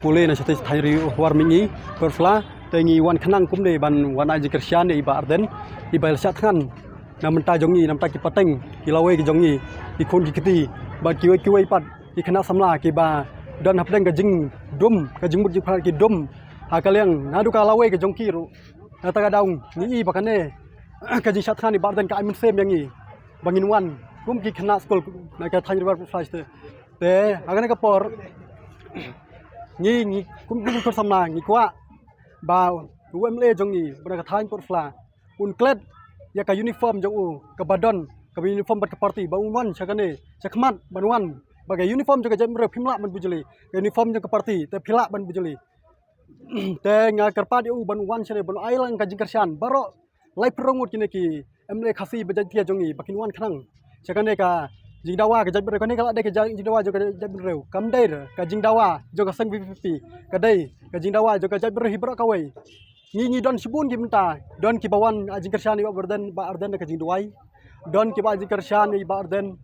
Pulih na sate thai war mingi perfla tengi wan khanang kumde ban wan aji kersian iba arden iba sat khan namta jongi namta ki pateng kilawe ki jongi ikun ki kiti ba kiwe kiwe pat ikana samla ki ba dan hapdeng ka jing dum ka jing mut ki dum hakaliang nadu ka lawe ka jongki ru nata ka daung ni bakane ka jing sat khan iba arden ka amin sem yangi bangin wan kum ki khana skol na ka thai war flash te agane ka por ni kum kum samna ni kwa ba UMLA jongi bana ka thain por fla un klet ya ka uniform jong u ka badon ka uniform bat ka party ba unwan sakane sakmat banwan bagai uniform jaga jam re phimla ban bujeli uniform jaga party te phila ban bujeli te nga karpa u ban wan sere ban ailang ka jingkarsan baro lai prongut kine ki MLA khasi bajantia jongi bakin wan khnang sakane ka jingdawa ka jabre kane kala de ka jingdawa jaga jabre kamdair ka jingdawa jaga sang VVP kadai ka jingdawa jaga jabre hibra kawai ni don sibun ki minta don ki bawan jingkarsan ba berden ba arden ka jingdawai don ki ba jingkarsan ba arden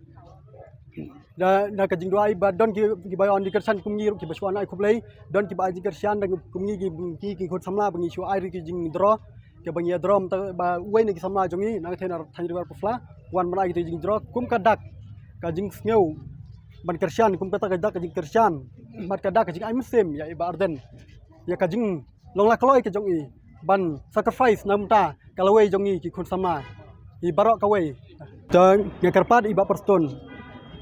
da ka jingdawai ba don ki bawan jingkarsan kumngi ki baswan ai kublai don ki ba jingkarsan da kumngi ki khot samla bangi shu ai ki jingdro ke bangi drom ba uai ni ki samla jongi na thena than riwar pufla wan mana ki jingdro kum kadak ka jing sneu ban kersian kum kata ka dak ka jing kersian mat ka dak ka jing ai musem ya iba arden ya ka jing long la kloi ka jongi ban sacrifice namta kalawai jongi ki khun sama i barok kawai dan ya karpat iba perston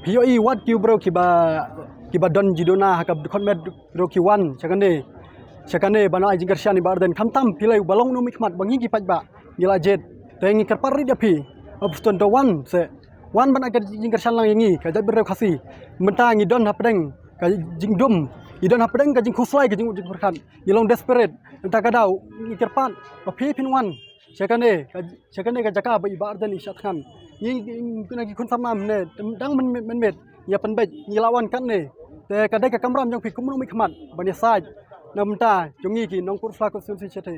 POI wat ki bro ki ba don jidona ka khonmet ro ki wan sakane bana ai jing kersian iba arden khamtam pilai balong no mikmat bangi ki pajba ngila jet tengi karpar ri dapi perston to wan se wan ban agar jing kersian lang yangi ka jabre khasi menta ngi don hapdeng ka jing dum idon hapdeng ka jing khuslai ka jing ujik berkhan ngilong desperate enta ka dau ngi kerpan ba phi phin wan sakane ka jaka ba iba arden isat khan ni kuna ki khun sama ne dang men met ya penbej ngilawan kan ne te kadai ka kamram jong phi kumno mi khmat ban ya saj namta jongi ki nong kur fla ko sun si chete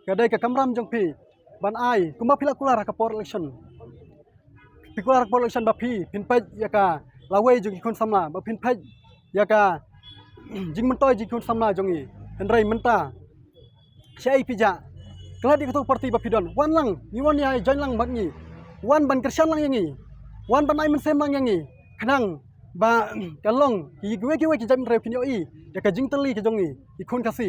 kadai ka kamram jong phi ban ai kuma phila kula ka por election pikular election ba phi phin pej ya ka lawe jong ki khun sama ba phin pej ya ka jing mentoy ji khun sama jongi henrai menta sei pija kala di ketua parti ba pidon wan lang ni wan ya join lang mat ni wan ban kersian lang yangi wan ban ai men sem lang yangi khanang ba kalong ki gwe ki jam re POI ya ka jing teli ki jongi ki khun kasi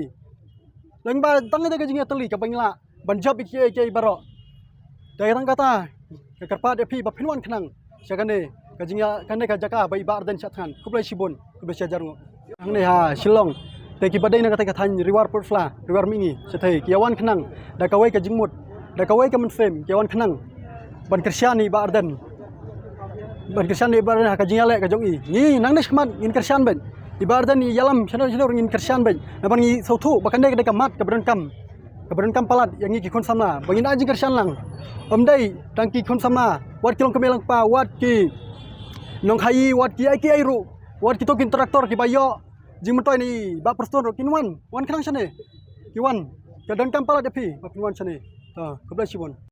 lang ba tang de ka jing teli ka bangla ban job ki baro dai rang kata ka karpa de phi ba phinwan khanang sakane ka jingya kane ka jaka ba iba arden chathan kublai sibon kublai sajarngo ang ne ha shillong te ki badai na kata ka than riwar purfla riwar mingi sathai ki awan khanang da kawai ka jingmut da kawai ka mensem ki awan khanang ban kersian iba arden ban kersian iba arden ka jingyale ka jongi ni nang nes kmat in kersian ben iba arden ni yalam chano in kersian ben na ban ni sauthu bakande ka mat ka kam palat yang ki khun samna bangin aji kersian lang omdai tangki khun samna wat kilong kemelang pa wat ki nong khai wat ki ai ru wat ki tokin traktor ki bayo jing mentoy ni ba perston ro kinwan wan khanang sane ki wan ka dan kam palat depi ba kinwan sane ta kublai sibon